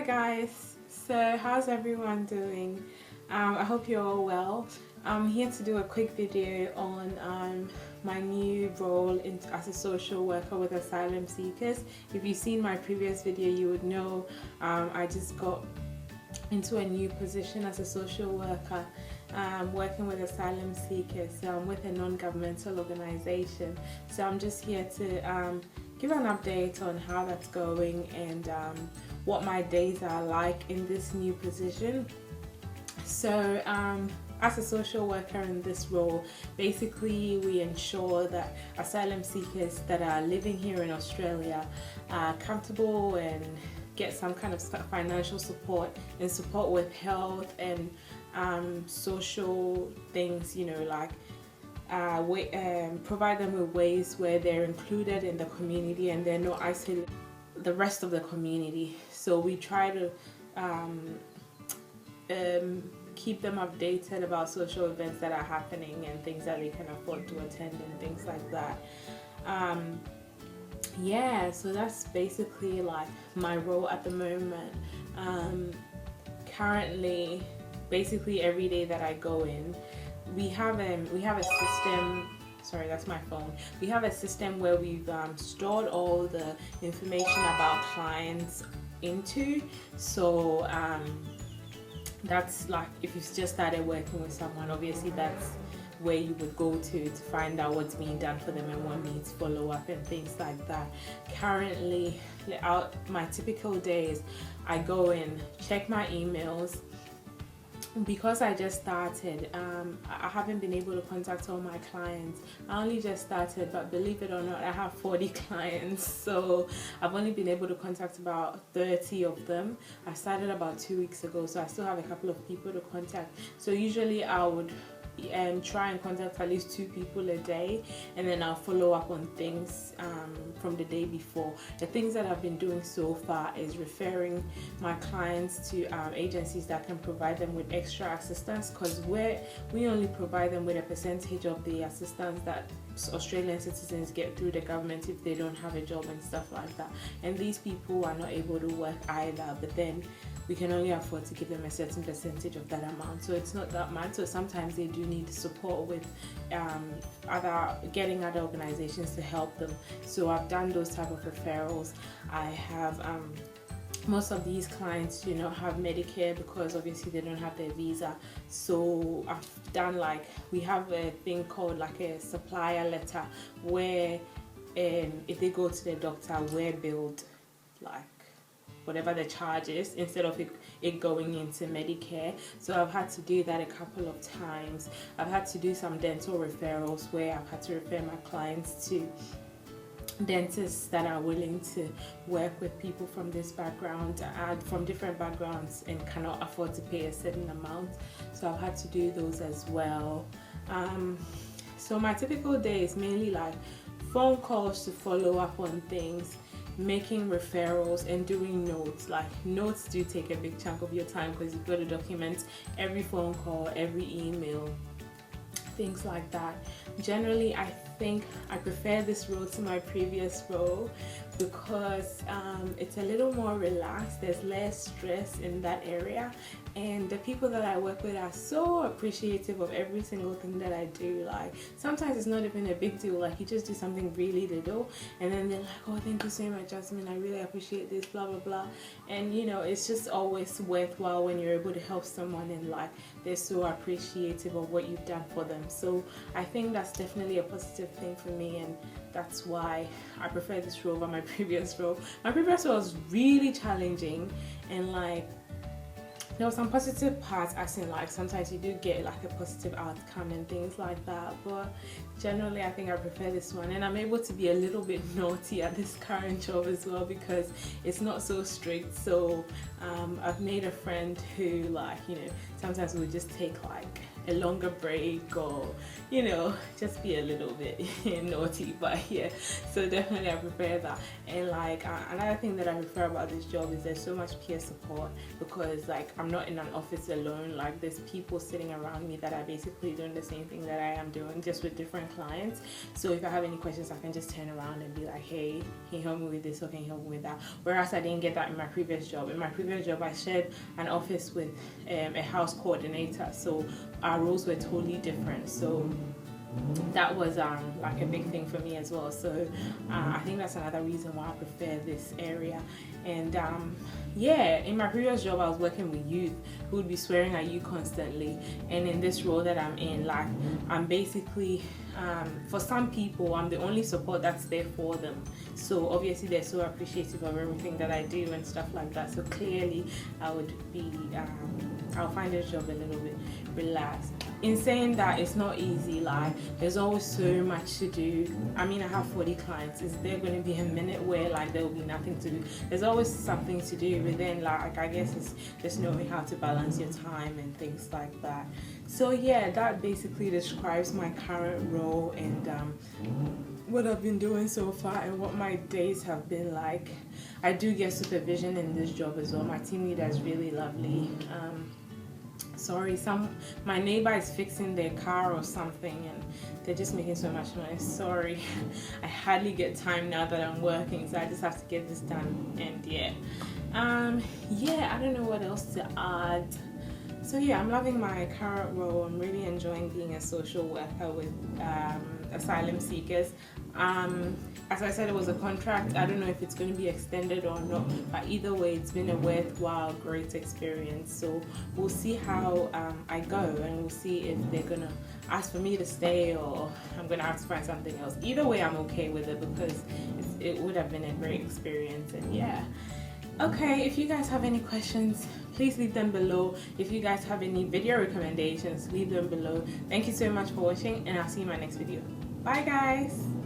guys, so how's everyone doing? I hope you're all well. I'm here to do a quick video on my new role as a social worker with asylum seekers. If you've seen my previous video, you would know I just got into a new position as a social worker, working with asylum seekers. So I'm with a non-governmental organization. So I'm just here to give an update on how that's going and what my days are like in this new position. So as a social worker in this role, basically we ensure that asylum seekers that are living here in Australia are comfortable and get some kind of financial support and support with health and social things, you know, like provide them with ways where they're included in the community and they're not isolated the rest of the community. So we try to keep them updated about social events that are happening and things that they can afford to attend and things like that. Yeah, so that's basically like my role at the moment. Currently, basically every day that I go in, we have a system. Sorry, that's my phone. We have a system where we've stored all the information about clients into. So that's like if you've just started working with someone, obviously that's where you would go to find out what's being done for them and what needs follow up and things like that. Currently, my typical days, I go in, check my emails. Because I just started, I haven't been able to contact all my clients. I only just started, but believe it or not, I have 40 clients, so I've only been able to contact about 30 of them. I started about 2 weeks ago, so I still have a couple of people to contact. So usually I would try and contact at least 2 people a day, and then I'll follow up on things from the day before. The things that I've been doing so far is referring my clients to agencies that can provide them with extra assistance, because we only provide them with a percentage of the assistance that Australian citizens get through the government if they don't have a job and stuff like that. And these people are not able to work either, but then we can only afford to give them a certain percentage of that amount, so it's not that much. So sometimes they do need support with getting other organizations to help them. So I've done those type of referrals. I have most of these clients do not have Medicare because obviously they don't have their visa. So I've done we have a thing called like a supplier letter where if they go to the doctor, we're billed like whatever the charge is instead of it going into Medicare. So I've had to do that a couple of times. I've had to do some dental referrals where I've had to refer my clients to dentists that are willing to work with people from this background and from different backgrounds and cannot afford to pay a certain amount. So I've had to do those as well. So my typical day is mainly like phone calls to follow up on things, making referrals and doing notes. Like notes do take a big chunk of your time because you've got to document every phone call, every email, things like that. Generally, I think I prefer this role to my previous role because it's a little more relaxed. There's less stress in that area, and the people that I work with are so appreciative of every single thing that I do. Like sometimes it's not even a big deal, like you just do something really little and then they're like, oh, thank you so much, Jasmine, I really appreciate this, blah blah blah. And you know, it's just always worthwhile when you're able to help someone and like they're so appreciative of what you've done for them. So I think that's definitely a positive thing for me, and that's why I prefer this role over my previous role. My previous role was really challenging, and like there were some positive parts, as in like sometimes you do get like a positive outcome and things like that, but generally I think I prefer this one. And I'm able to be a little bit naughty at this current job as well because it's not so strict. So I've made a friend who, like, you know, sometimes we'll just take like a longer break, or you know, just be a little bit naughty. But yeah, so definitely I prefer that. And like another thing that I prefer about this job is there's so much peer support, because like I'm not in an office alone. Like there's people sitting around me that are basically doing the same thing that I am doing, just with different clients. So if I have any questions, I can just turn around and be like, hey, can you help me with this, or can you help me with that? Whereas I didn't get that in my previous job. In my previous job, I shared an office with a house coordinator, so our roles were totally different. So that was like a big thing for me as well. So I think that's another reason why I prefer this area. And yeah, in my previous job I was working with youth who would be swearing at you constantly, and in this role that I'm in, like I'm basically for some people I'm the only support that's there for them. So obviously they're so appreciative of everything that I do and stuff like that. So clearly I would be I'll find this job a little bit relaxed. In saying that, it's not easy. Like there's always so much to do. I mean, I have 40 clients. Is there going to be a minute where like there will be nothing to do? There's always something to do, but then like I guess it's just knowing how to balance your time and things like that. So yeah, that basically describes my current role and what I've been doing so far and what my days have been like. I do get supervision in this job as well. My team leader is really lovely. Sorry, my neighbor is fixing their car or something and they're just making so much noise. Sorry, I hardly get time now that I'm working, so I just have to get this done. And yeah, I don't know what else to add. So yeah, I'm loving my current role. I'm really enjoying being a social worker with asylum seekers. As I said, it was a contract. I don't know if it's going to be extended or not, but either way, it's been a worthwhile, great experience. So we'll see how I go, and we'll see if they're going to ask for me to stay or I'm going to have to find something else. Either way, I'm okay with it because it would have been a great experience. And yeah. Okay, if you guys have any questions, please leave them below. If you guys have any video recommendations, leave them below. Thank you so much for watching, and I'll see you in my next video. Bye guys!